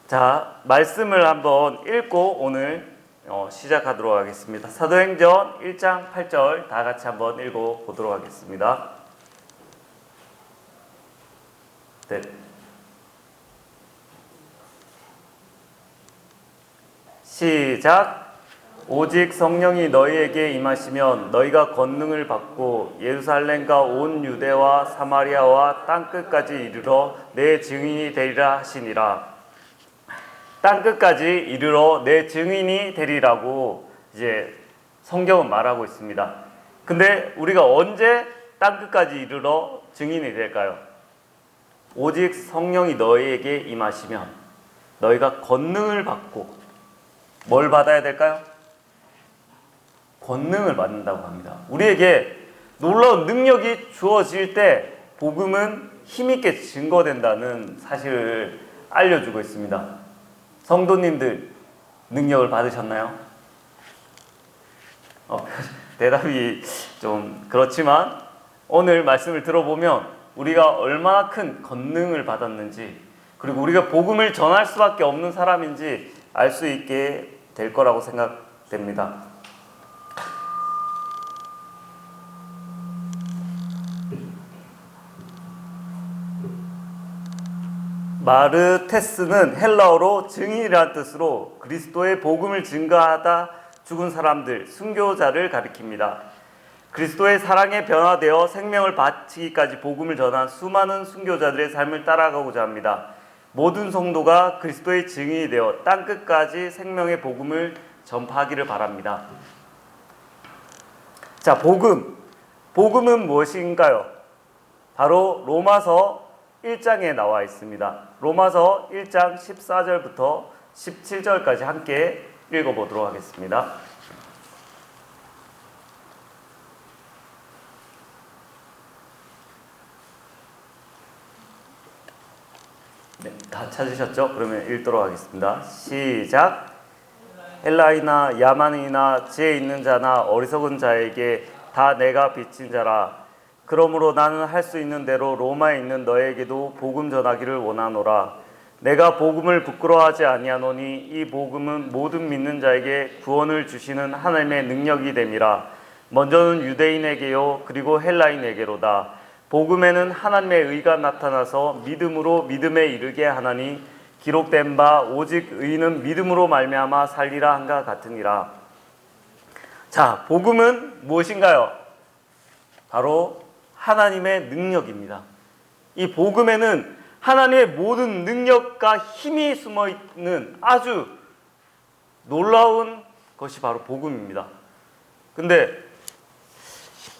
자, 말씀을 한번 읽고 오늘 시작하도록 하겠습니다. 사도행전 1장 8절 다 같이 한번 읽어보도록 하겠습니다. 네. 시작. 오직 성령이 너희에게 임하시면 너희가 권능을 받고 예루살렘과 온 유대와 사마리아와 땅끝까지 이르러 내 증인이 되리라 하시니라. 땅끝까지 이르러 내 증인이 되리라고 이제 성경은 말하고 있습니다. 근데 우리가 언제 땅끝까지 이르러 증인이 될까요? 오직 성령이 너희에게 임하시면 너희가 권능을 받고 뭘 받아야 될까요? 권능을 받는다고 합니다. 우리에게 놀라운 능력이 주어질 때 복음은 힘있게 증거된다는 사실을 알려주고 있습니다. 성도님들 능력을 받으셨나요? 대답이 좀 그렇지만 오늘 말씀을 들어보면 우리가 얼마나 큰 권능을 받았는지, 그리고 우리가 복음을 전할 수밖에 없는 사람인지 알 수 있게 될 거라고 생각됩니다. 마르테스는 헬라어로 증인이라는 뜻으로 그리스도의 복음을 증거하다 죽은 사람들, 순교자를 가리킵니다. 그리스도의 사랑에 변화되어 생명을 바치기까지 복음을 전한 수많은 순교자들의 삶을 따라가고자 합니다. 모든 성도가 그리스도의 증인이 되어 땅끝까지 생명의 복음을 전파하기를 바랍니다. 자, 복음은 무엇인가요? 바로 로마서 1장에 나와 있습니다. 로마서 1장 14절부터 17절까지 함께 읽어보도록 하겠습니다. 네, 다 찾으셨죠? 그러면 읽도록 하겠습니다. 시작. 헬라이나 야만이나 지혜 있는 자나 어리석은 자에게 다 내가 빚진 자라. 그러므로 나는 할 수 있는 대로 로마에 있는 너에게도 복음 전하기를 원하노라. 내가 복음을 부끄러워하지 아니하노니 이 복음은 모든 믿는 자에게 구원을 주시는 하나님의 능력이 됨이라. 먼저는 유대인에게요 그리고 헬라인에게로다. 복음에는 하나님의 의가 나타나서 믿음으로 믿음에 이르게 하나니 기록된 바 오직 의인은 믿음으로 말미암아 살리라 한가 같으니라. 자, 복음은 무엇인가요? 바로 하나님의 능력입니다. 이 복음에는 하나님의 모든 능력과 힘이 숨어있는 아주 놀라운 것이 바로 복음입니다. 근데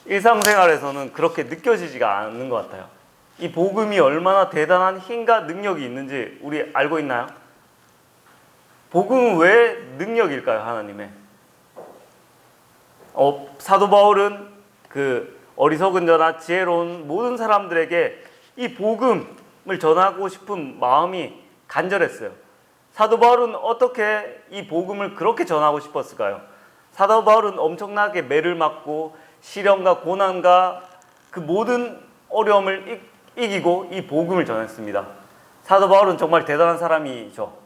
일상생활에서는 그렇게 느껴지지가 않는 것 같아요. 이 복음이 얼마나 대단한 힘과 능력이 있는지 우리 알고 있나요? 복음은 왜 능력일까요? 하나님의 사도 바울은 어리석은 자나 지혜로운 모든 사람들에게 이 복음을 전하고 싶은 마음이 간절했어요. 사도 바울은 어떻게 이 복음을 그렇게 전하고 싶었을까요? 사도 바울은 엄청나게 매를 맞고 시련과 고난과 그 모든 어려움을 이기고 이 복음을 전했습니다. 사도 바울은 정말 대단한 사람이죠.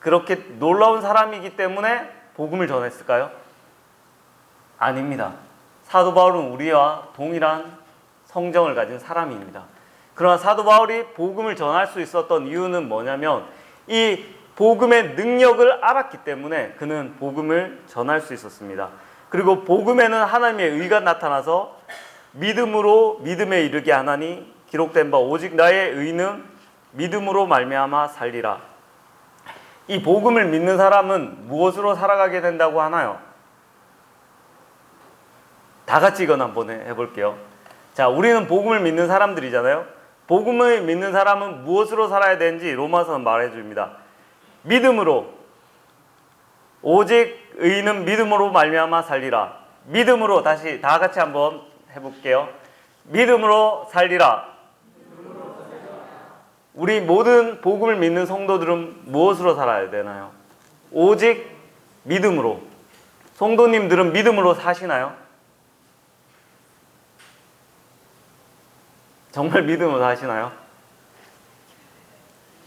그렇게 놀라운 사람이기 때문에 복음을 전했을까요? 아닙니다. 사도 바울은 우리와 동일한 성정을 가진 사람입니다. 그러나 사도 바울이 복음을 전할 수 있었던 이유는 뭐냐면 이 복음의 능력을 알았기 때문에 그는 복음을 전할 수 있었습니다. 그리고 복음에는 하나님의 의가 나타나서 믿음으로 믿음에 이르게 하나니 기록된 바 오직 나의 의는 믿음으로 말미암아 살리라. 이 복음을 믿는 사람은 무엇으로 살아가게 된다고 하나요? 다 같이 이건 한번 해볼게요. 자, 우리는 복음을 믿는 사람들이잖아요. 복음을 믿는 사람은 무엇으로 살아야 되는지 로마서는 말해줍니다. 믿음으로. 오직 의인은 믿음으로 말미암아 살리라. 믿음으로, 다시 다 같이 한번 해볼게요. 믿음으로 살리라. 우리 모든 복음을 믿는 성도들은 무엇으로 살아야 되나요? 오직 믿음으로. 성도님들은 믿음으로 사시나요? 정말 믿음으로 사시나요?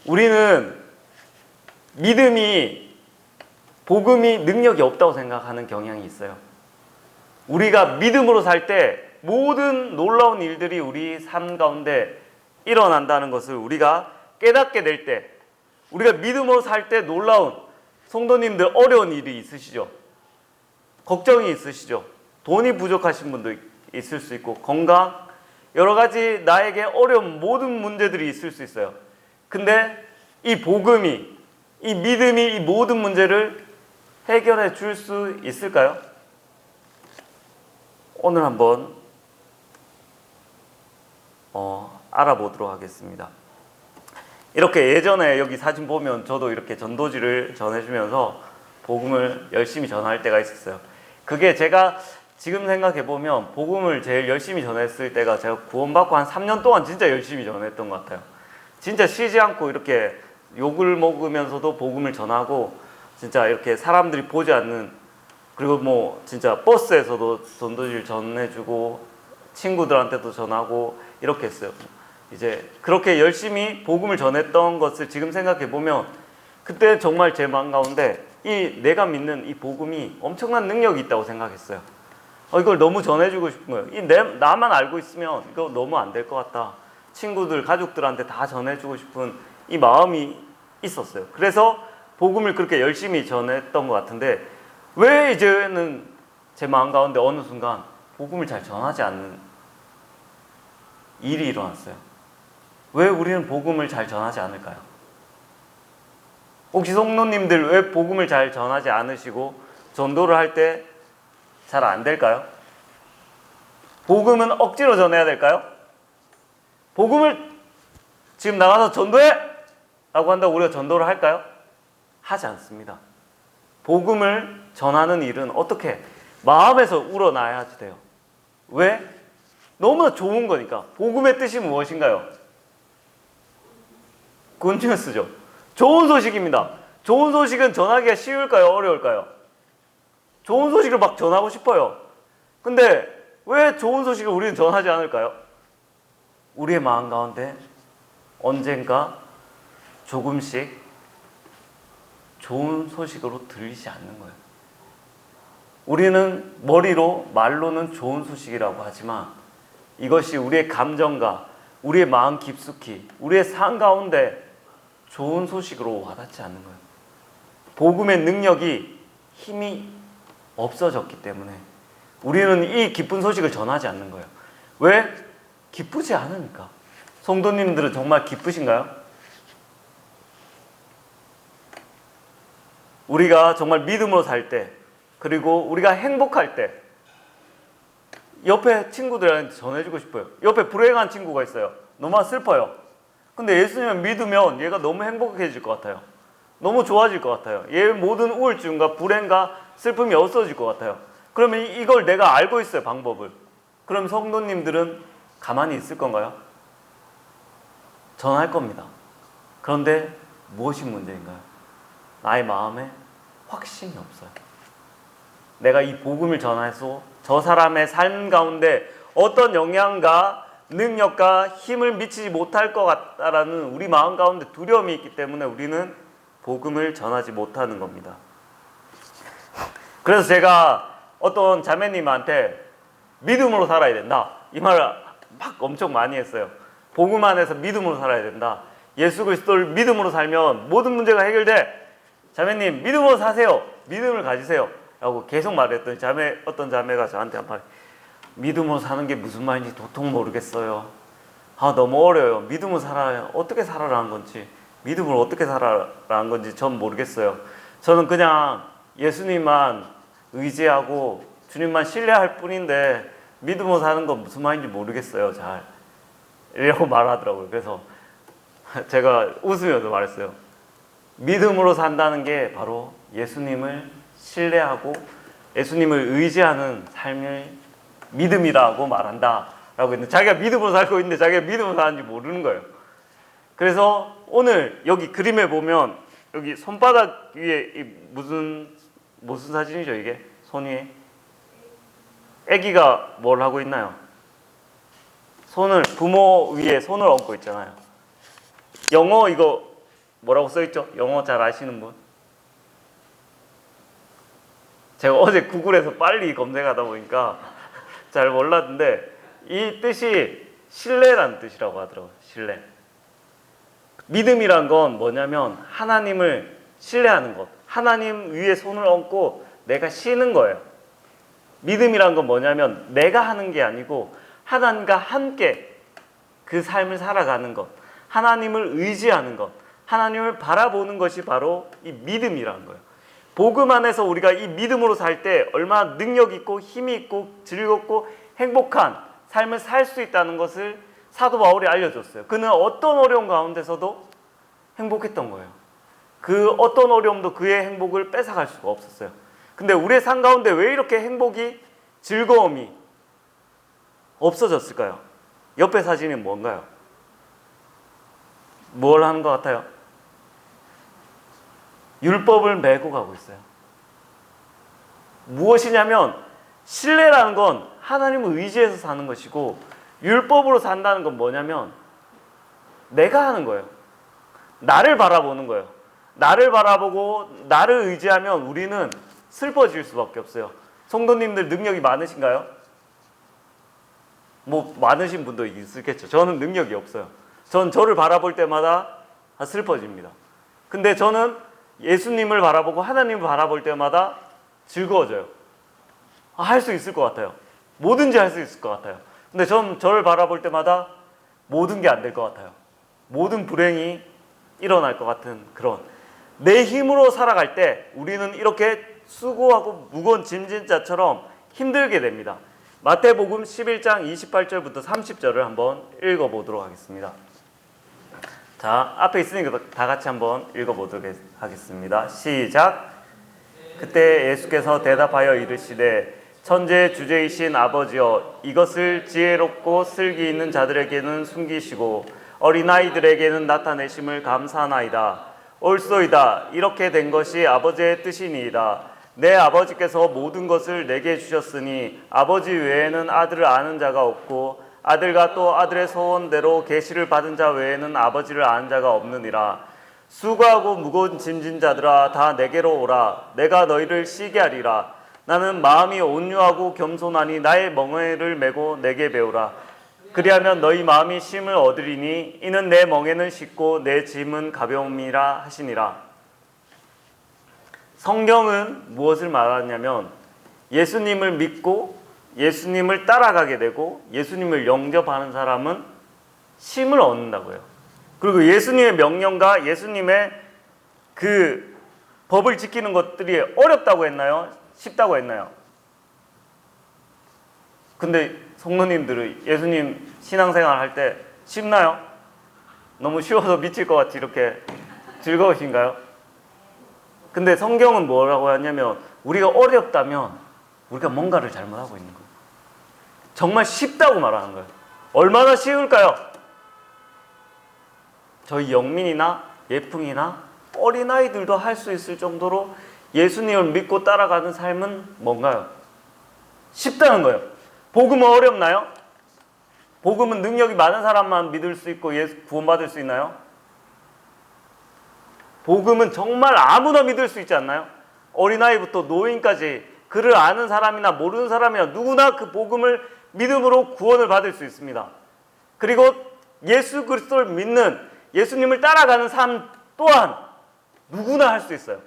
우리는 믿음이 복음이 능력이 없다고 생각하는 경향이 있어요. 우리가 믿음으로 살 때 모든 놀라운 일들이 우리 삶 가운데 일어난다는 것을 우리가 깨닫게 될 때, 우리가 믿음으로 살 때 놀라운, 성도님들 어려운 일이 있으시죠? 걱정이 있으시죠? 돈이 부족하신 분도 있을 수 있고, 건강, 여러 가지 나에게 어려운 모든 문제들이 있을 수 있어요. 근데 이 복음이, 이 믿음이 이 모든 문제를 해결해 줄 수 있을까요? 오늘 한번 알아보도록 하겠습니다. 이렇게 예전에 여기 사진 보면 저도 이렇게 전도지를 전해주면서 복음을 열심히 전할 때가 있었어요. 그게 제가 지금 생각해 보면 복음을 제일 열심히 전했을 때가 제가 구원받고 한 3년 동안 진짜 열심히 전했던 것 같아요. 진짜 쉬지 않고 이렇게 욕을 먹으면서도 복음을 전하고, 진짜 이렇게 사람들이 보지 않는, 그리고 뭐 진짜 버스에서도 전도지를 전해주고 친구들한테도 전하고 이렇게 했어요. 이제 그렇게 열심히 복음을 전했던 것을 지금 생각해 보면 그때 정말 제 마음 가운데 이 내가 믿는 이 복음이 엄청난 능력이 있다고 생각했어요. 이걸 너무 전해주고 싶은 거예요. 나만 알고 있으면 이거 너무 안 될 것 같다. 친구들, 가족들한테 다 전해주고 싶은 이 마음이 있었어요. 그래서 복음을 그렇게 열심히 전했던 것 같은데, 왜 이제는 제 마음 가운데 어느 순간 복음을 잘 전하지 않는 일이 일어났어요. 왜 우리는 복음을 잘 전하지 않을까요? 혹시 성도님들 왜 복음을 잘 전하지 않으시고 전도를 할 때 잘 안 될까요? 복음은 억지로 전해야 될까요? 복음을 지금 나가서 전도해! 라고 한다고 우리가 전도를 할까요? 하지 않습니다. 복음을 전하는 일은 어떻게? 마음에서 우러나야지 돼요. 왜? 너무나 좋은 거니까. 복음의 뜻이 무엇인가요? 굿뉴스죠. 좋은 소식입니다. 좋은 소식은 전하기가 쉬울까요? 어려울까요? 좋은 소식을 막 전하고 싶어요. 근데 왜 좋은 소식을 우리는 전하지 않을까요? 우리의 마음 가운데 언젠가 조금씩 좋은 소식으로 들리지 않는 거예요. 우리는 머리로, 말로는 좋은 소식이라고 하지만 이것이 우리의 감정과 우리의 마음 깊숙이, 우리의 삶 가운데 좋은 소식으로 와닿지 않는 거예요. 복음의 능력이, 힘이 없어졌기 때문에 우리는 이 기쁜 소식을 전하지 않는 거예요. 왜? 기쁘지 않으니까. 성도님들은 정말 기쁘신가요? 우리가 정말 믿음으로 살 때, 그리고 우리가 행복할 때 옆에 친구들한테 전해주고 싶어요. 옆에 불행한 친구가 있어요. 너무 슬퍼요. 근데 예수님을 믿으면 얘가 너무 행복해질 것 같아요. 너무 좋아질 것 같아요. 얘의 모든 우울증과 불행과 슬픔이 없어질 것 같아요. 그러면 이걸 내가 알고 있어요, 방법을. 그럼 성도님들은 가만히 있을 건가요? 전할 겁니다. 그런데 무엇이 문제인가요? 나의 마음에 확신이 없어요. 내가 이 복음을 전해서 저 사람의 삶 가운데 어떤 영향과 능력과 힘을 미치지 못할 것 같다라는 우리 마음 가운데 두려움이 있기 때문에 우리는 복음을 전하지 못하는 겁니다. 그래서 제가 어떤 자매님한테 믿음으로 살아야 된다, 이 말을 막 엄청 많이 했어요. 복음 안에서 믿음으로 살아야 된다. 예수 그리스도를 믿음으로 살면 모든 문제가 해결돼. 자매님, 믿음으로 사세요. 믿음을 가지세요. 라고 계속 말했더니 어떤 자매가 저한테 한 번, 믿음으로 사는 게 무슨 말인지 도통 모르겠어요. 너무 어려워요. 믿음으로 살아요. 어떻게 살아라는 건지, 믿음으로 어떻게 살아라는 건지 전 모르겠어요. 저는 그냥 예수님만 의지하고 주님만 신뢰할 뿐인데 믿음으로 사는 건 무슨 말인지 모르겠어요. 잘. 이라고 말하더라고요. 그래서 제가 웃으면서 말했어요. 믿음으로 산다는 게 바로 예수님을 신뢰하고 예수님을 의지하는 삶을 믿음이라고 말한다 라고 했는데, 자기가 믿음으로 살고 있는데 자기가 믿음으로 사는지 모르는 거예요. 그래서 오늘 여기 그림에 보면 여기 손바닥 위에 무슨 사진이죠? 이게 손 위에 아기가 뭘 하고 있나요? 부모 위에 손을 얹고 있잖아요. 영어 이거 뭐라고 써있죠? 영어 잘 아시는 분? 제가 어제 구글에서 빨리 검색하다 보니까 잘 몰랐는데 이 뜻이 신뢰라는 뜻이라고 하더라고요. 신뢰. 믿음이란 건 뭐냐면 하나님을 신뢰하는 것. 하나님 위에 손을 얹고 내가 쉬는 거예요. 믿음이란 건 뭐냐면 내가 하는 게 아니고 하나님과 함께 그 삶을 살아가는 것. 하나님을 의지하는 것. 하나님을 바라보는 것이 바로 이 믿음이라는 거예요. 복음 안에서 우리가 이 믿음으로 살 때 얼마나 능력 있고 힘이 있고 즐겁고 행복한 삶을 살 수 있다는 것을 사도 바울이 알려줬어요. 그는 어떤 어려움 가운데서도 행복했던 거예요. 그 어떤 어려움도 그의 행복을 뺏어갈 수가 없었어요. 근데 우리의 삶 가운데 왜 이렇게 행복이, 즐거움이 없어졌을까요? 옆에 사진이 뭔가요? 뭘 하는 것 같아요? 율법을 메고 가고 있어요. 무엇이냐면 신뢰라는 건 하나님을 의지해서 사는 것이고 율법으로 산다는 건 뭐냐면 내가 하는 거예요. 나를 바라보는 거예요. 나를 바라보고 나를 의지하면 우리는 슬퍼질 수밖에 없어요. 성도님들 능력이 많으신가요? 뭐 많으신 분도 있겠죠. 저는 능력이 없어요. 전 저를 바라볼 때마다 슬퍼집니다. 근데 저는 예수님을 바라보고 하나님을 바라볼 때마다 즐거워져요. 할 수 있을 것 같아요. 뭐든지 할 수 있을 것 같아요. 근데 전 저를 바라볼 때마다 모든 게 안 될 것 같아요. 모든 불행이 일어날 것 같은 그런 내 힘으로 살아갈 때 우리는 이렇게 수고하고 무거운 짐진 자처럼 힘들게 됩니다. 마태복음 11장 28절부터 30절을 한번 읽어보도록 하겠습니다. 자, 앞에 있으니까 다 같이 한번 읽어보도록 하겠습니다. 시작. 그때 예수께서 대답하여 이르시되 천지의 주제이신 아버지여 이것을 지혜롭고 슬기 있는 자들에게는 숨기시고 어린아이들에게는 나타내심을 감사하나이다. 옳소이다. 이렇게 된 것이 아버지의 뜻이니이다. 내 아버지께서 모든 것을 내게 주셨으니 아버지 외에는 아들을 아는 자가 없고 아들과 또 아들의 소원대로 계시를 받은 자 외에는 아버지를 아는 자가 없느니라. 수고하고 무거운 짐진 자들아 다 내게로 오라. 내가 너희를 쉬게 하리라. 나는 마음이 온유하고 겸손하니 나의 멍에를 메고 내게 배우라. 그리하면 너희 마음이 쉼을 얻으리니 이는 내 멍에는 쉽고 내 짐은 가벼움이라 하시니라. 성경은 무엇을 말하냐면 예수님을 믿고 예수님을 따라가게 되고 예수님을 영접하는 사람은 쉼을 얻는다고요. 그리고 예수님의 명령과 예수님의 그 법을 지키는 것들이 어렵다고 했나요? 쉽다고 했나요? 근데 성도님들은 예수님 신앙생활 할 때 쉽나요? 너무 쉬워서 미칠 것 같이 이렇게 즐거우신가요? 근데 성경은 뭐라고 하냐면 우리가 어렵다면 우리가 뭔가를 잘못하고 있는 거예요. 정말 쉽다고 말하는 거예요. 얼마나 쉬울까요? 저희 영민이나 예풍이나 어린아이들도 할 수 있을 정도로 예수님을 믿고 따라가는 삶은 뭔가요? 쉽다는 거예요. 복음은 어렵나요? 복음은 능력이 많은 사람만 믿을 수 있고 구원받을 수 있나요? 복음은 정말 아무나 믿을 수 있지 않나요? 어린아이부터 노인까지 그를 아는 사람이나 모르는 사람이나 누구나 그 복음을 믿음으로 구원을 받을 수 있습니다. 그리고 예수 그리스도를 믿는 예수님을 따라가는 삶 또한 누구나 할 수 있어요.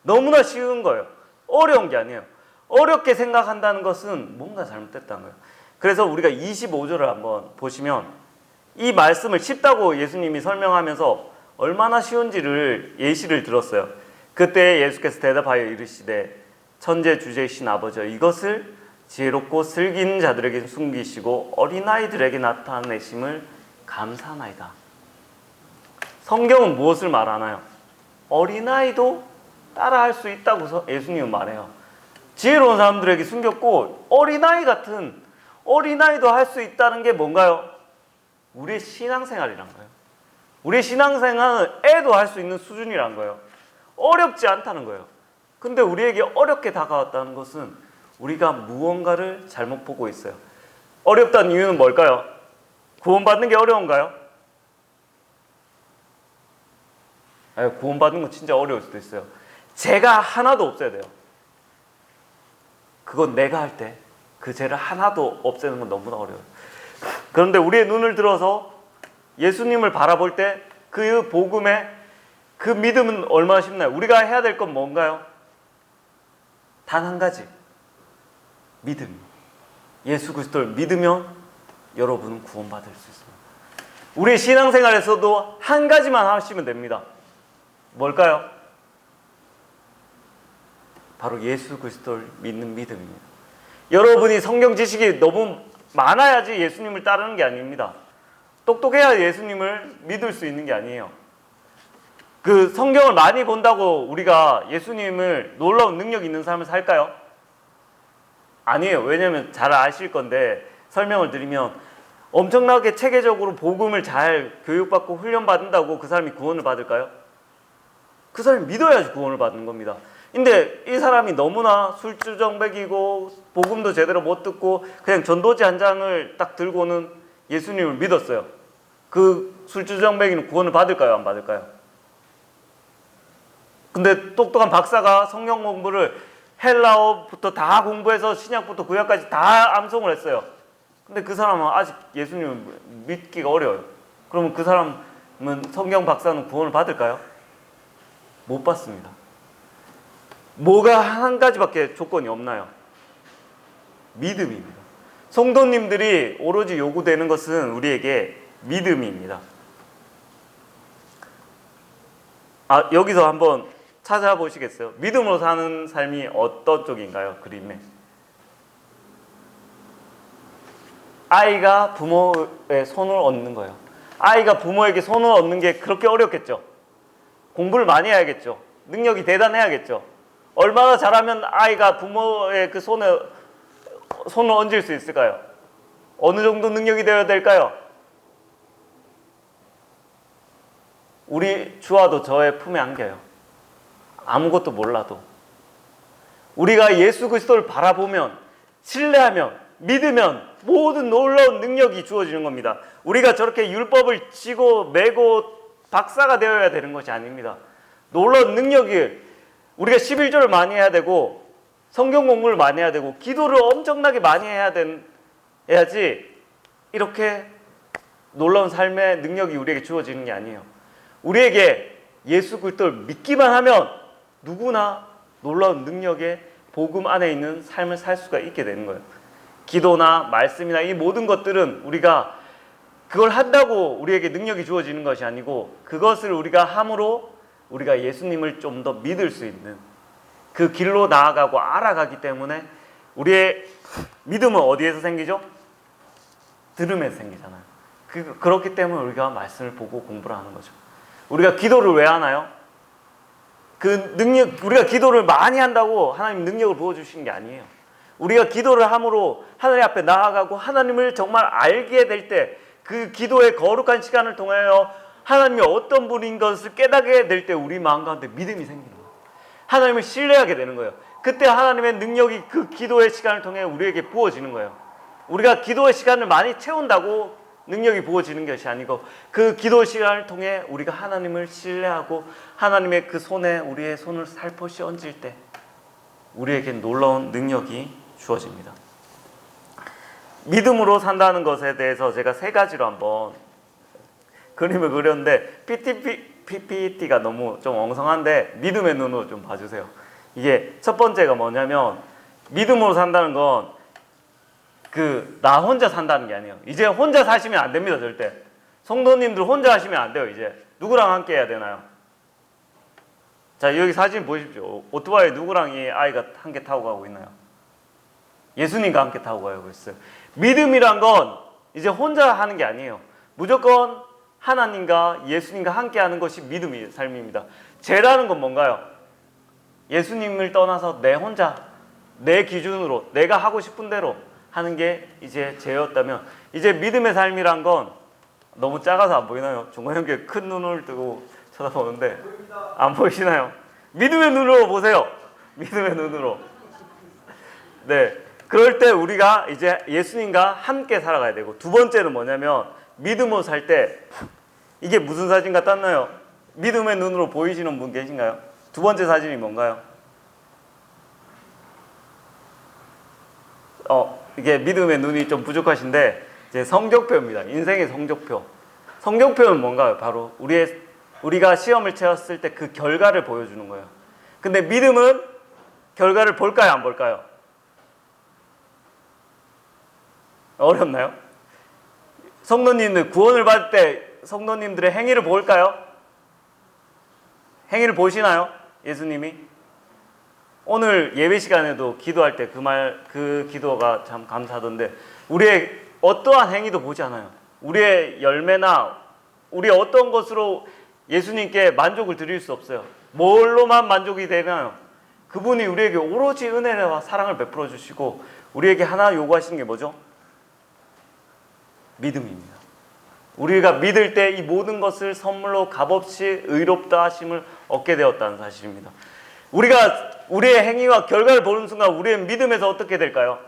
너무나 쉬운 거예요. 어려운 게 아니에요. 어렵게 생각한다는 것은 뭔가 잘못됐다는 거예요. 그래서 우리가 25절을 한번 보시면 이 말씀을 쉽다고 예수님이 설명하면서 얼마나 쉬운지를 예시를 들었어요. 그때 예수께서 대답하여 이르시되 천재 주제이신 아버지여 이것을 지혜롭고 슬기 있는 자들에게 숨기시고 어린아이들에게 나타내심을 감사하나이다. 성경은 무엇을 말하나요? 어린아이도 따라할 수 있다고 예수님은 말해요. 지혜로운 사람들에게 숨겼고 어린아이 같은 어린아이도 할 수 있다는 게 뭔가요? 우리의 신앙생활이란 거예요. 우리의 신앙생활은 애도 할 수 있는 수준이란 거예요. 어렵지 않다는 거예요. 근데 우리에게 어렵게 다가왔다는 것은 우리가 무언가를 잘못 보고 있어요. 어렵다는 이유는 뭘까요? 구원받는 게 어려운가요? 구원받는 건 진짜 어려울 수도 있어요. 죄가 하나도 없어야 돼요. 그건 내가 할 때 그 죄를 하나도 없애는 건 너무나 어려워요. 그런데 우리의 눈을 들어서 예수님을 바라볼 때 그 복음의 그 믿음은 얼마나 쉽나요? 우리가 해야 될 건 뭔가요? 단 한 가지. 믿음. 예수 그리스도를 믿으면 여러분은 구원받을 수 있습니다. 우리의 신앙생활에서도 한 가지만 하시면 됩니다. 뭘까요? 바로 예수 그리스도를 믿는 믿음입니다. 여러분이 성경 지식이 너무 많아야지 예수님을 따르는 게 아닙니다. 똑똑해야 예수님을 믿을 수 있는 게 아니에요. 그 성경을 많이 본다고 우리가 예수님을 놀라운 능력 있는 삶을 살까요? 아니에요. 왜냐하면 잘 아실 건데 설명을 드리면 엄청나게 체계적으로 복음을 잘 교육받고 훈련받는다고 그 사람이 구원을 받을까요? 그 사람이 믿어야지 구원을 받는 겁니다. 근데 이 사람이 너무나 술주정백이고 복음도 제대로 못 듣고 그냥 전도지 한 장을 딱 들고는 예수님을 믿었어요. 그 술주정백이는 구원을 받을까요? 안 받을까요? 근데 똑똑한 박사가 성경 공부를 헬라어부터 다 공부해서 신약부터 구약까지 다 암송을 했어요. 근데 그 사람은 아직 예수님을 믿기가 어려워요. 그러면 그 사람은 성경 박사는 구원을 받을까요? 못 받습니다. 뭐가 한 가지밖에 조건이 없나요? 믿음입니다. 성도님들이 오로지 요구되는 것은 우리에게 믿음입니다. 여기서 한번 찾아보시겠어요? 믿음으로 사는 삶이 어떤 쪽인가요? 그림에 아이가 부모의 손을 얻는 거예요. 아이가 부모에게 손을 얻는 게 그렇게 어렵겠죠? 공부를 많이 해야겠죠? 능력이 대단해야겠죠? 얼마나 잘하면 아이가 부모의 그 손을 얹을 수 있을까요? 어느 정도 능력이 되어야 될까요? 우리 주아도 저의 품에 안겨요. 아무것도 몰라도. 우리가 예수 그리스도를 바라보면, 신뢰하면, 믿으면 모든 놀라운 능력이 주어지는 겁니다. 우리가 저렇게 율법을 지고 매고 박사가 되어야 되는 것이 아닙니다. 놀라운 능력이 우리가 11조를 많이 해야 되고 성경 공부를 많이 해야 되고 기도를 엄청나게 많이 해야지 이렇게 놀라운 삶의 능력이 우리에게 주어지는 게 아니에요. 우리에게 예수 그리스도를 믿기만 하면 누구나 놀라운 능력의 복음 안에 있는 삶을 살 수가 있게 되는 거예요. 기도나 말씀이나 이 모든 것들은 우리가 그걸 한다고 우리에게 능력이 주어지는 것이 아니고 그것을 우리가 함으로 우리가 예수님을 좀 더 믿을 수 있는 그 길로 나아가고 알아가기 때문에 우리의 믿음은 어디에서 생기죠? 들음에서 생기잖아요. 그렇기 때문에 우리가 말씀을 보고 공부를 하는 거죠. 우리가 기도를 왜 하나요? 그 능력, 우리가 기도를 많이 한다고 하나님 능력을 부어주시는 게 아니에요. 우리가 기도를 함으로 하나님 앞에 나아가고 하나님을 정말 알게 될 때 그 기도의 거룩한 시간을 통하여 하나님이 어떤 분인 것을 깨닫게 될 때 우리 마음 가운데 믿음이 생기는 거예요. 하나님을 신뢰하게 되는 거예요. 그때 하나님의 능력이 그 기도의 시간을 통해 우리에게 부어지는 거예요. 우리가 기도의 시간을 많이 채운다고 능력이 부어지는 것이 아니고 그 기도 시간을 통해 우리가 하나님을 신뢰하고 하나님의 그 손에 우리의 손을 살포시 얹을 때 우리에게 놀라운 능력이 주어집니다. 믿음으로 산다는 것에 대해서 제가 세 가지로 한번 그림을 그렸는데 PPT가 너무 좀 엉성한데 믿음의 눈으로 좀 봐주세요. 이게 첫 번째가 뭐냐면 믿음으로 산다는 건 나 혼자 산다는 게 아니에요. 이제 혼자 사시면 안 됩니다. 절대. 성도님들 혼자 하시면 안 돼요. 이제 누구랑 함께 해야 되나요? 자, 여기 사진 보십시오. 오토바이 누구랑 이 아이가 함께 타고 가고 있나요? 예수님과 함께 타고 가고 있어요. 믿음이란 건 이제 혼자 하는 게 아니에요. 무조건 하나님과 예수님과 함께 하는 것이 믿음의 삶입니다. 죄라는 건 뭔가요? 예수님을 떠나서 내 혼자, 내 기준으로, 내가 하고 싶은 대로 하는 게 이제 죄였다면 이제 믿음의 삶이란 건 너무 작아서 안 보이나요? 종관형께 큰 눈을 뜨고 쳐다보는데 안 보이시나요? 믿음의 눈으로 보세요. 믿음의 눈으로. 네, 그럴 때 우리가 이제 예수님과 함께 살아가야 되고 두 번째는 뭐냐면 믿음으로 살 때 이게 무슨 사진 같았나요? 믿음의 눈으로 보이시는 분 계신가요? 두 번째 사진이 뭔가요? 이게 믿음의 눈이 좀 부족하신데 이제 성적표입니다. 인생의 성적표. 성적표는 뭔가요? 바로 우리가 시험을 치렀을 때 그 결과를 보여주는 거예요. 근데 믿음은 결과를 볼까요? 안 볼까요? 어렵나요? 성도님들 구원을 받을 때 성도님들의 행위를 볼까요? 행위를 보시나요? 예수님이? 오늘 예배 시간에도 기도할 때 그 기도가 참 감사하던데, 우리의 어떠한 행위도 보지 않아요. 우리의 열매나 우리의 어떤 것으로 예수님께 만족을 드릴 수 없어요. 뭘로만 만족이 되나요? 그분이 우리에게 오로지 은혜와 사랑을 베풀어 주시고 우리에게 하나 요구하시는 게 뭐죠? 믿음입니다. 우리가 믿을 때 이 모든 것을 선물로 값없이 의롭다 하심을 얻게 되었다는 사실입니다. 우리가 우리의 행위와 결과를 보는 순간 우리의 믿음에서 어떻게 될까요?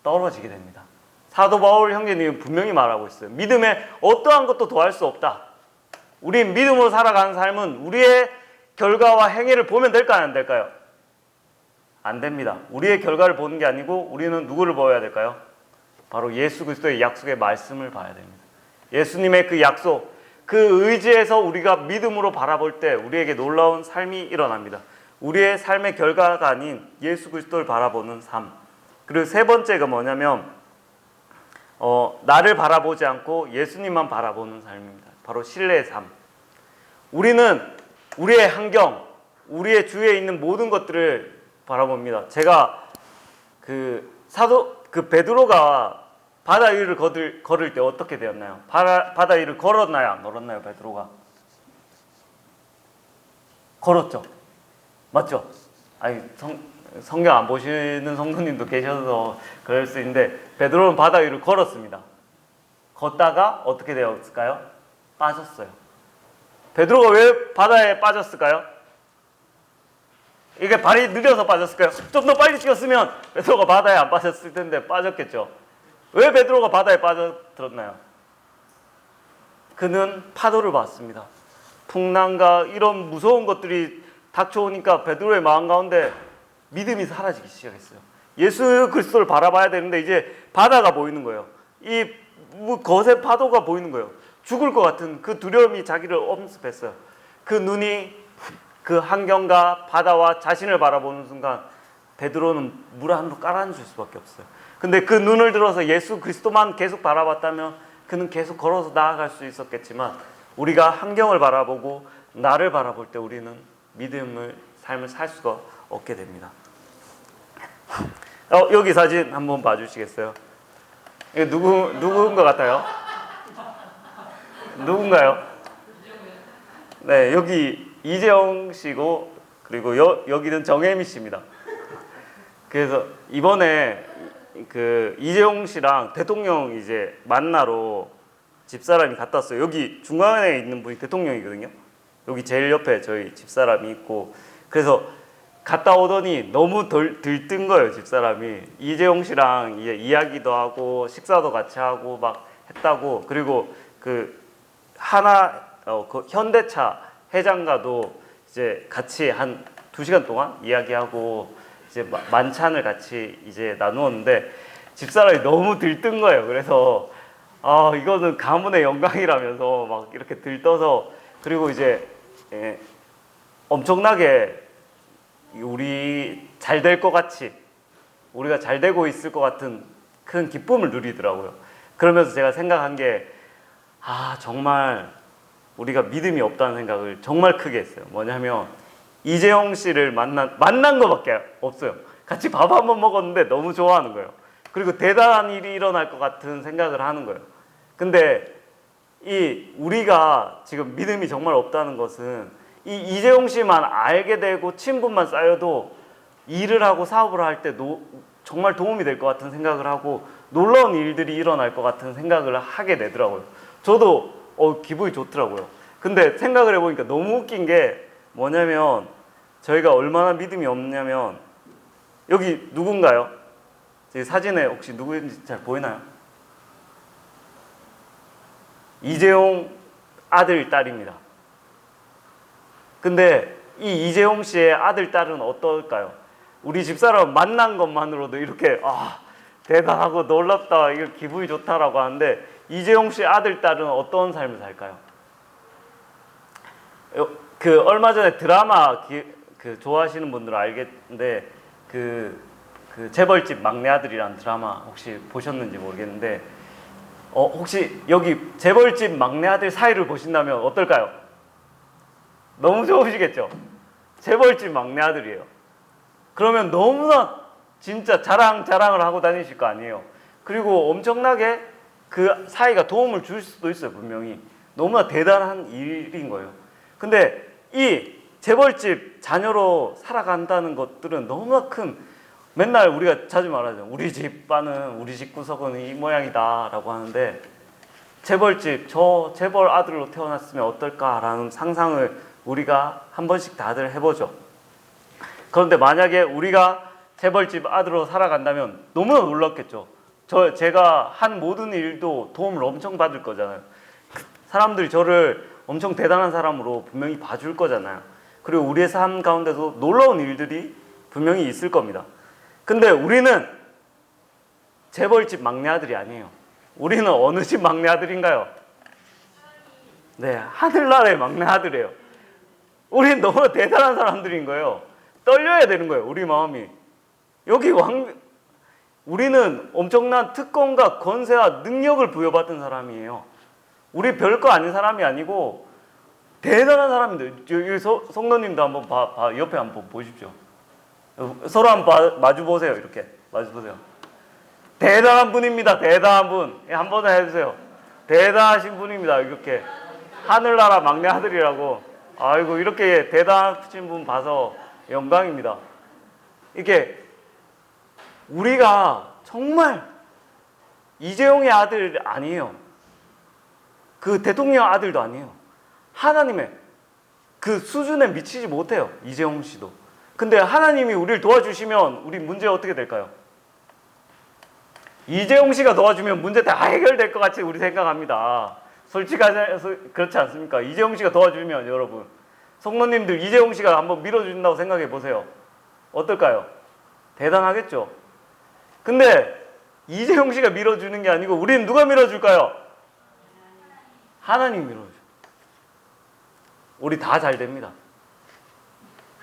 떨어지게 됩니다. 사도 바울 형제님은 분명히 말하고 있어요. 믿음에 어떠한 것도 더할 수 없다. 우리 믿음으로 살아가는 삶은 우리의 결과와 행위를 보면 될까요? 안 될까요? 안 됩니다. 우리의 결과를 보는 게 아니고 우리는 누구를 보아야 될까요? 바로 예수 그리스도의 약속의 말씀을 봐야 됩니다. 예수님의 그 약속, 그 의지에서 우리가 믿음으로 바라볼 때 우리에게 놀라운 삶이 일어납니다. 우리의 삶의 결과가 아닌 예수 그리스도를 바라보는 삶. 그리고 세 번째가 뭐냐면 나를 바라보지 않고 예수님만 바라보는 삶입니다. 바로 신뢰의 삶. 우리는 우리의 환경, 우리의 주위에 있는 모든 것들을 바라봅니다. 제가 베드로가 바다 위를 걸을 때 어떻게 되었나요? 바다 위를 걸었나요? 안 걸었나요? 베드로가 걸었죠. 맞죠? 아니 성경 안 보시는 성도님도 계셔서 그럴 수 있는데 베드로는 바다 위를 걸었습니다. 걷다가 어떻게 되었을까요? 빠졌어요. 베드로가 왜 바다에 빠졌을까요? 이게 발이 느려서 빠졌을까요? 좀 더 빨리 뛰었으면 베드로가 바다에 안 빠졌을 텐데 빠졌겠죠. 왜 베드로가 바다에 빠져들었나요? 그는 파도를 봤습니다. 풍랑과 이런 무서운 것들이 닥쳐오니까 베드로의 마음 가운데 믿음이 사라지기 시작했어요. 예수 그리스도를 바라봐야 되는데 이제 바다가 보이는 거예요. 이 거센 파도가 보이는 거예요. 죽을 것 같은 그 두려움이 자기를 엄습했어요. 그 눈이 그 환경과 바다와 자신을 바라보는 순간 베드로는 물 안으로 깔아앉을 수밖에 없어요. 근데 그 눈을 들어서 예수 그리스도만 계속 바라봤다면 그는 계속 걸어서 나아갈 수 있었겠지만 우리가 환경을 바라보고 나를 바라볼 때 우리는 삶을 살 수가 없게 됩니다. 여기 사진 한번 봐주시겠어요? 이거 누구인 것 같아요? 누군가요? 네, 여기 이재용 씨고 그리고 여기는 정혜미 씨입니다. 그래서 이번에 그 이재용 씨랑 대통령 이제 만나러 집사람이 갔다 왔어요. 여기 중간에 있는 분이 대통령이거든요. 여기 제일 옆에 저희 집사람이 있고 그래서 갔다 오더니 너무 들뜬 거예요. 집사람이 이재용 씨랑 이제 이야기도 하고 식사도 같이 하고 막 했다고. 그리고 그 현대차 회장과도 이제 같이 한 2시간 동안 이야기하고 이제 만찬을 같이 이제 나누었는데 집사람이 너무 들뜬 거예요. 그래서 이거는 가문의 영광이라면서 막 이렇게 들떠서 그리고 이제 엄청나게 우리 잘 될 것 같이 우리가 잘 되고 있을 것 같은 큰 기쁨을 누리더라고요. 그러면서 제가 생각한 게 정말 우리가 믿음이 없다는 생각을 정말 크게 했어요. 뭐냐면 이재용 씨를 만난 것밖에 없어요. 같이 밥 한 번 먹었는데 너무 좋아하는 거예요. 그리고 대단한 일이 일어날 것 같은 생각을 하는 거예요. 근데 우리가 지금 믿음이 정말 없다는 것은 이재용 씨만 알게 되고 친분만 쌓여도 일을 하고 사업을 할 때 정말 도움이 될 것 같은 생각을 하고 놀라운 일들이 일어날 것 같은 생각을 하게 되더라고요. 저도 기분이 좋더라고요. 근데 생각을 해보니까 너무 웃긴 게 뭐냐면 저희가 얼마나 믿음이 없냐면 여기 누군가요? 제 사진에 혹시 누구인지 잘 보이나요? 이재용 아들, 딸입니다. 근데 이 이재용 씨의 아들, 딸은 어떨까요? 우리 집사람 만난 것만으로도 이렇게 대단하고 놀랍다, 이거 기분이 좋다라고 하는데, 이재용 씨 아들, 딸은 어떤 삶을 살까요? 그 얼마 전에 드라마 그 좋아하시는 분들은 알겠는데, 그 재벌집 막내 아들이라는 드라마 혹시 보셨는지 모르겠는데, 혹시 여기 재벌집 막내 아들 사이를 보신다면 어떨까요? 너무 좋으시겠죠? 재벌집 막내 아들이에요. 그러면 너무나 진짜 자랑을 하고 다니실 거 아니에요. 그리고 엄청나게 그 사이가 도움을 줄 수도 있어요, 분명히. 너무나 대단한 일인 거예요. 근데 이 재벌집 자녀로 살아간다는 것들은 너무나 맨날 우리가 자주 말하죠. 우리 집안은, 우리 집 구석은 이 모양이다 라고 하는데, 재벌집, 저 재벌 아들로 태어났으면 어떨까라는 상상을 우리가 한 번씩 다들 해보죠. 그런데 만약에 우리가 재벌집 아들로 살아간다면 너무나 놀랐겠죠. 제가 한 모든 일도 도움을 엄청 받을 거잖아요. 사람들이 저를 엄청 대단한 사람으로 분명히 봐줄 거잖아요. 그리고 우리의 삶 가운데도 놀라운 일들이 분명히 있을 겁니다. 근데 우리는 재벌집 막내 아들이 아니에요. 우리는 어느 집 막내 아들인가요? 네, 하늘나라의 막내 아들이에요. 우리는 너무 대단한 사람들인 거예요. 떨려야 되는 거예요, 우리 마음이. 우리는 엄청난 특권과 권세와 능력을 부여받은 사람이에요. 우리 별거 아닌 사람이 아니고 대단한 사람인데, 여기 성도님도 한번 옆에 한번 보십시오. 서로 한번 마주 보세요. 이렇게 마주 보세요. 대단한 분입니다. 대단한 분. 한 번 더 해주세요. 대단하신 분입니다. 이렇게 하늘나라 막내 아들이라고. 아이고, 이렇게 대단하신 분 봐서 영광입니다. 이게 우리가 정말 이재용의 아들 아니에요. 그 대통령 아들도 아니에요. 하나님의 그 수준에 미치지 못해요, 이재용 씨도. 근데 하나님이 우리를 도와주시면 우리 문제 어떻게 될까요? 이재용 씨가 도와주면 문제 다 해결될 것 같이 우리 생각합니다. 솔직하지 그렇지 않습니까? 이재용 씨가 도와주면, 여러분, 성도님들 이재용 씨가 한번 밀어준다고 생각해 보세요. 어떨까요? 대단하겠죠? 근데 이재용 씨가 밀어주는 게 아니고 우리는 누가 밀어줄까요? 하나님 밀어줘. 우리 다 잘 됩니다.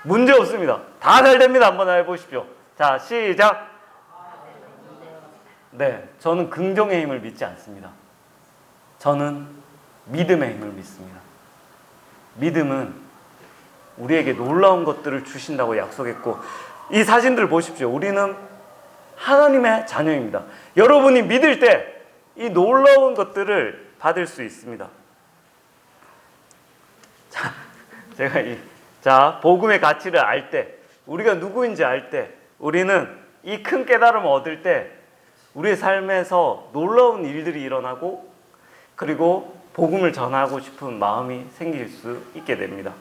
문제 없습니다. 다 잘 됩니다. 한번 해보십시오. 자, 시작. 네, 저는 긍정의 힘을 믿지 않습니다. 저는 믿음의 힘을 믿습니다. 믿음은 우리에게 놀라운 것들을 주신다고 약속했고, 이 사진들 보십시오. 우리는 하나님의 자녀입니다. 여러분이 믿을 때 이 놀라운 것들을 받을 수 있습니다. 자, 복음의 가치를 알 때, 우리가 누구인지 알 때, 우리는 이 큰 깨달음을 얻을 때 우리의 삶에서 놀라운 일들이 일어나고, 그리고 복음을 전하고 싶은 마음이 생길 수 있게 됩니다.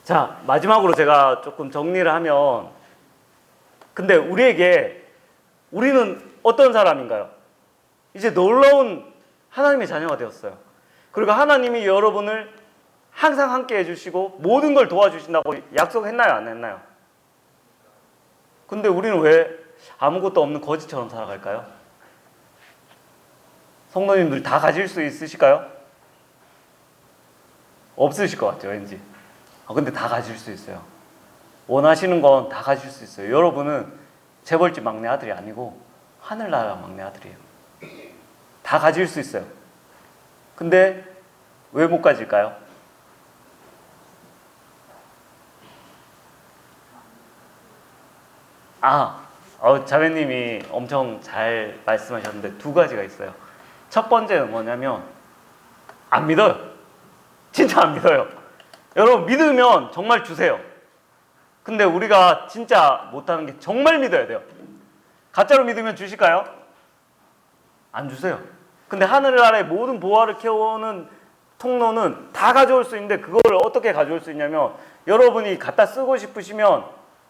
자, 마지막으로 제가 조금 정리를 하면, 근데 우리는 어떤 사람인가요? 이제 놀라운 하나님의 자녀가 되었어요. 그리고 하나님이 여러분을 항상 함께 해주시고 모든 걸 도와주신다고 약속했나요? 안 했나요? 근데 우리는 왜 아무것도 없는 거지처럼 살아갈까요? 성도님들 다 가질 수 있으실까요? 없으실 것 같죠, 왠지. 근데 다 가질 수 있어요. 원하시는 건 다 가질 수 있어요. 여러분은 재벌집 막내 아들이 아니고 하늘나라 막내 아들이에요. 다 가질 수 있어요. 근데 왜 못 가질까요? 자매님이 엄청 잘 말씀하셨는데 두 가지가 있어요. 첫 번째는 뭐냐면 안 믿어요. 진짜 안 믿어요. 여러분, 믿으면 정말 주세요. 근데 우리가 진짜 못하는 게 정말 믿어야 돼요. 가짜로 믿으면 주실까요? 안 주세요. 근데 하늘 아래 모든 보화를 캐오는 통로는 다 가져올 수 있는데, 그걸 어떻게 가져올 수 있냐면, 여러분이 갖다 쓰고 싶으시면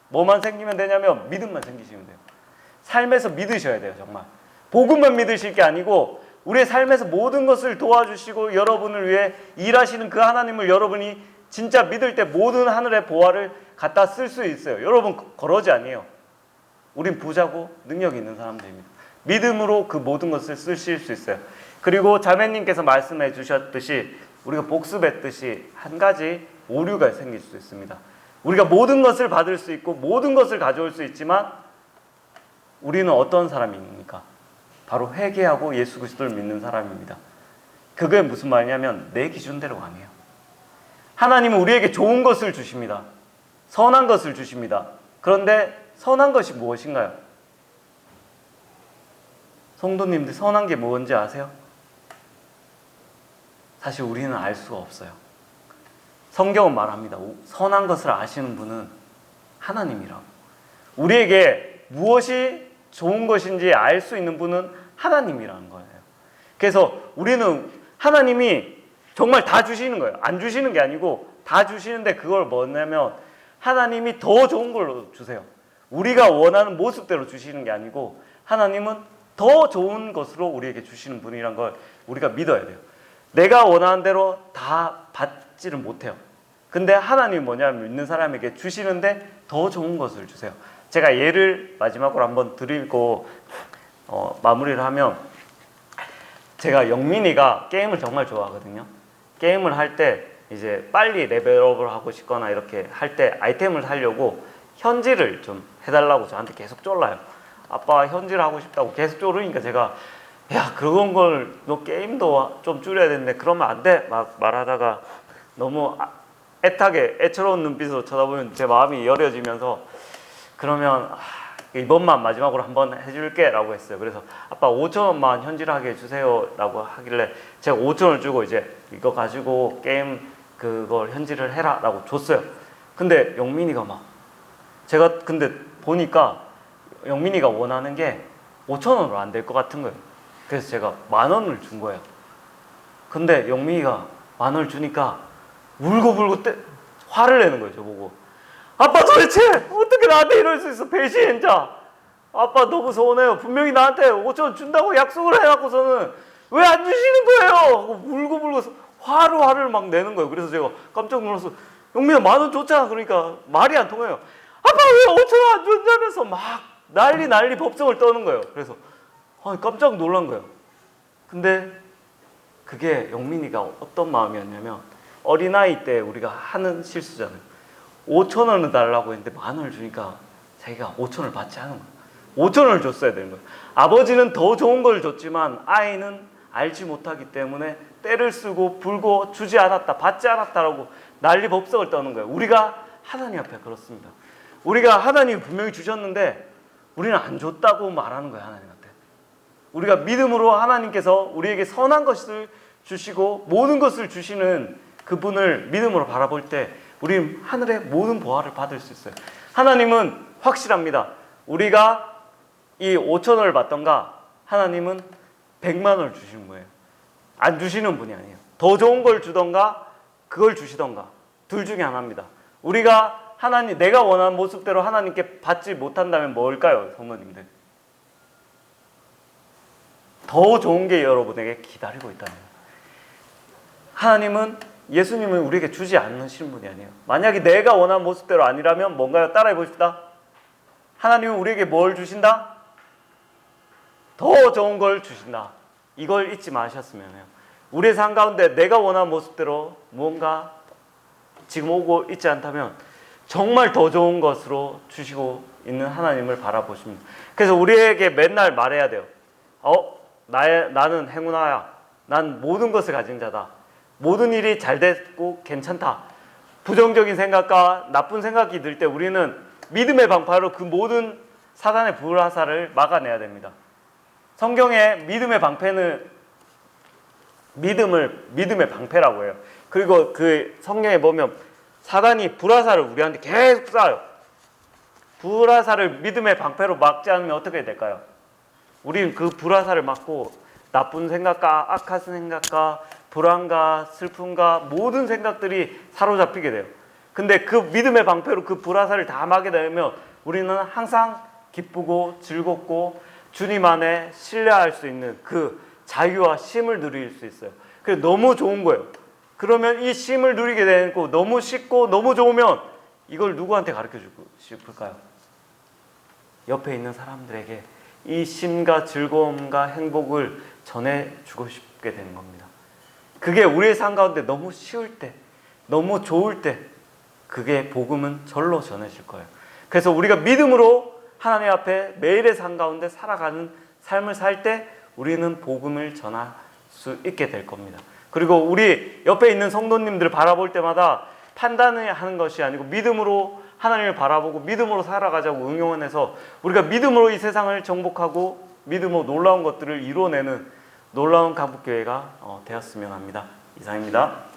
뭐만 생기면 되냐면 믿음만 생기시면 돼요. 삶에서 믿으셔야 돼요. 정말 복음만 믿으실 게 아니고 우리의 삶에서 모든 것을 도와주시고 여러분을 위해 일하시는 그 하나님을 여러분이 진짜 믿을 때 모든 하늘의 보화를 갖다 쓸 수 있어요. 여러분 거러지 아니에요. 우린 부자고 능력이 있는 사람들입니다. 믿음으로 그 모든 것을 쓰실 수 있어요. 그리고 자매님께서 말씀해 주셨듯이 우리가 복습했듯이 한 가지 오류가 생길 수 있습니다. 우리가 모든 것을 받을 수 있고 모든 것을 가져올 수 있지만 우리는 어떤 사람입니까? 바로 회개하고 예수 그리스도를 믿는 사람입니다. 그게 무슨 말이냐면 내 기준대로가 아니에요. 하나님은 우리에게 좋은 것을 주십니다. 선한 것을 주십니다. 그런데 선한 것이 무엇인가요? 성도님들 선한 게 뭔지 아세요? 사실 우리는 알 수가 없어요. 성경은 말합니다. 선한 것을 아시는 분은 하나님이라고. 우리에게 무엇이 좋은 것인지 알 수 있는 분은 하나님이라는 거예요. 그래서 우리는 하나님이 정말 다 주시는 거예요. 안 주시는 게 아니고 다 주시는데 그걸 뭐냐면 하나님이 더 좋은 걸로 주세요. 우리가 원하는 모습대로 주시는 게 아니고 하나님은 더 좋은 것으로 우리에게 주시는 분이란 걸 우리가 믿어야 돼요. 내가 원하는 대로 다 받지를 못해요. 근데 하나님이 뭐냐면 믿는 사람에게 주시는데 더 좋은 것을 주세요. 제가 예를 마지막으로 한번 드리고 마무리를 하면, 제가 영민이가 게임을 정말 좋아하거든요. 게임을 할 때 이제 빨리 레벨업을 하고 싶거나 이렇게 할 때 아이템을 사려고 현질을 좀 해달라고 저한테 계속 쫄라요. 아빠 현질 하고 싶다고 계속 쫄으니까 제가 야 그런 걸 너 게임도 좀 줄여야 되는데 그러면 안 돼 막 말하다가 너무 애타게 애처로운 눈빛으로 쳐다보면 제 마음이 여려지면서 그러면 이번만 마지막으로 한번 해줄게 라고 했어요. 그래서 아빠 5,000원만 현질하게 해주세요 라고 하길래 제가 5,000원을 주고 이제 이거 가지고 게임 그걸 현질을 해라 라고 줬어요. 근데 영민이가 막 제가 근데 보니까 영민이가 원하는 게 5,000원으로 안 될 것 같은 거예요. 그래서 제가 10,000원을 준 거예요. 근데 영민이가 10,000원을 주니까 울고 화를 내는 거예요. 저보고 아빠 도대체 어떻게 나한테 이럴 수 있어, 배신자. 아빠 너무 서운해요. 분명히 나한테 5,000원 준다고 약속을 해놓고서는 왜 안 주시는 거예요 하고 울고 화를 막 내는 거예요. 그래서 제가 깜짝 놀라서 영민아 10,000원 줬잖아. 그러니까 말이 안 통해요. 아빠 왜 5,000원 안 준다면서 막 난리 법석을 떠는 거예요. 그래서 깜짝 놀란 거예요. 근데 그게 영민이가 어떤 마음이었냐면 어린아이 때 우리가 하는 실수잖아요. 5,000원을 달라고 했는데 10,000원을 주니까 자기가 5,000원을 받지 않은 거예요. 5,000원을 줬어야 되는 거예요. 아버지는 더 좋은 걸 줬지만 아이는 알지 못하기 때문에 때를 쓰고 불고 주지 않았다, 받지 않았다라고 난리 법석을 떠는 거예요. 우리가 하나님 앞에 그렇습니다. 우리가 하나님이 분명히 주셨는데 우리는 안 줬다고 말하는 거예요. 하나님한테. 우리가 믿음으로 하나님께서 우리에게 선한 것을 주시고 모든 것을 주시는 그분을 믿음으로 바라볼 때 우리는 하늘의 모든 보화를 받을 수 있어요. 하나님은 확실합니다. 우리가 이 5,000원을 받던가 하나님은 100,000원을 주시는 거예요. 안 주시는 분이 아니에요. 더 좋은 걸 주던가 그걸 주시던가 둘 중에 하나입니다. 우리가 하나님, 내가 원하는 모습대로 하나님께 받지 못한다면 뭘까요? 성도님들, 더 좋은 게 여러분에게 기다리고 있다는 거예요. 하나님은, 예수님은 우리에게 주지 않으시는 분이 아니에요. 만약에 내가 원하는 모습대로 아니라면 뭔가요? 따라해 보십시다. 하나님은 우리에게 뭘 주신다? 더 좋은 걸 주신다. 이걸 잊지 마셨으면 해요. 우리의 삶 가운데 내가 원하는 모습대로 무언가 지금 오고 있지 않다면 정말 더 좋은 것으로 주시고 있는 하나님을 바라보십니다. 그래서 우리에게 맨날 말해야 돼요. 나는 행운아야. 난 모든 것을 가진 자다. 모든 일이 잘 됐고 괜찮다. 부정적인 생각과 나쁜 생각이 들 때 우리는 믿음의 방패로 그 모든 사단의 불화살을 막아내야 됩니다. 성경에 믿음의 방패는 믿음의 방패라고 해요. 그리고 그 성경에 보면 사단이 불화살을 우리한테 계속 쏴요. 불화살을 믿음의 방패로 막지 않으면 어떻게 될까요? 우리는 그 불화살을 막고 나쁜 생각과 악한 생각과 불안과 슬픔과 모든 생각들이 사로잡히게 돼요. 근데 그 믿음의 방패로 그 불화살을 다 막게 되면 우리는 항상 기쁘고 즐겁고 주님 안에 신뢰할 수 있는 그 자유와 쉼을 누릴 수 있어요. 그래서 너무 좋은 거예요. 그러면 이 쉼을 누리게 되고 너무 쉽고 너무 좋으면 이걸 누구한테 가르쳐 주고 싶을까요? 옆에 있는 사람들에게 이 쉼과 즐거움과 행복을 전해주고 싶게 되는 겁니다. 그게 우리의 삶 가운데 너무 쉬울 때, 너무 좋을 때 그게 복음은 절로 전해질 거예요. 그래서 우리가 믿음으로 하나님 앞에 매일의 삶 가운데 살아가는 삶을 살 때 우리는 복음을 전할 수 있게 될 겁니다. 그리고 우리 옆에 있는 성도님들을 바라볼 때마다 판단을 하는 것이 아니고 믿음으로 하나님을 바라보고 믿음으로 살아가자고 응용해서 우리가 믿음으로 이 세상을 정복하고 믿음으로 놀라운 것들을 이루어내는 놀라운 강북교회가 되었으면 합니다. 이상입니다.